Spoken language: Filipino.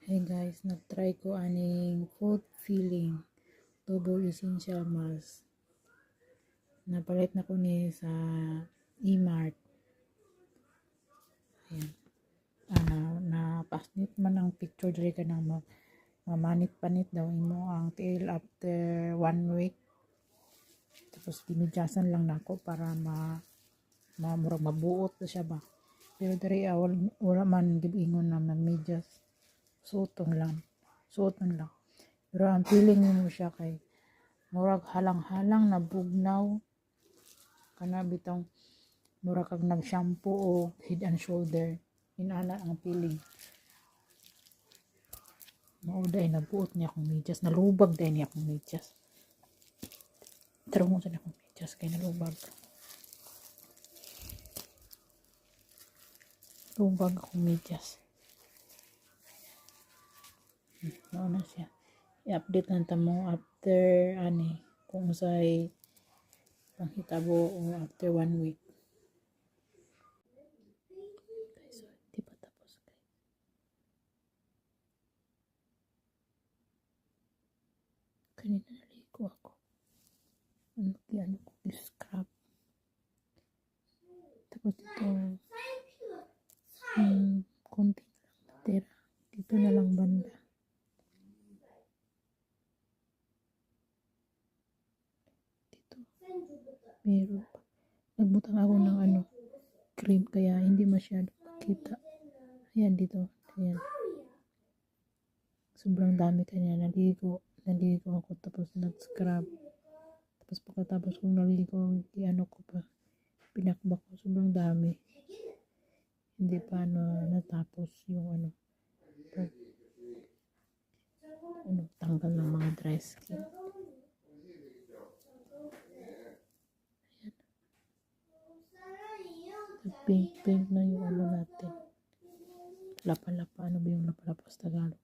Hey guys, nag-try ko aning food filling double essential mask. Napalit na ko ni sa E-Mart. Ayan. Na pasnit man ang picture diri ka nang mamanit-panit daw imo ang tail after 1 week. Tapos binidyasan lang nako para murag mabuot na siya ba. Pero diri wala man gibingon na medyas. Suoton lang. Pero ang feeling mo siya kay murag halang-halang na bugnaw kana bitong murag kag nag-shampoo o head and shoulder, inana ang feeling. Mauday nabuot niya akong medyas, nalubag dahil niya akong medyas. Tarong mo sa akong medyas kay nalubag akong medyas. Nauna siya. I-update lang tamo after kung say panghitabo o after 1 week. Okay, so di pa tapos guys. Kanina naligo ako. Ano ko scrub. Tapos ito konti lang natira. Dito na lang banda. Meron pa. Nagbutang ako ng cream kaya hindi masyado makita. Ayan dito. Ayan. Sobrang dami kanya. Naligo ako tapos nag-scrub. Tapos pagkatapos kong naligo, ko pa. Pinakbak ko. Sobrang dami. Hindi pa natapos yung tanggal ng mga dry skin. Pink na yung natin. Lapa-lapa. Ano ba yung lapa-lapa sa Tagalog?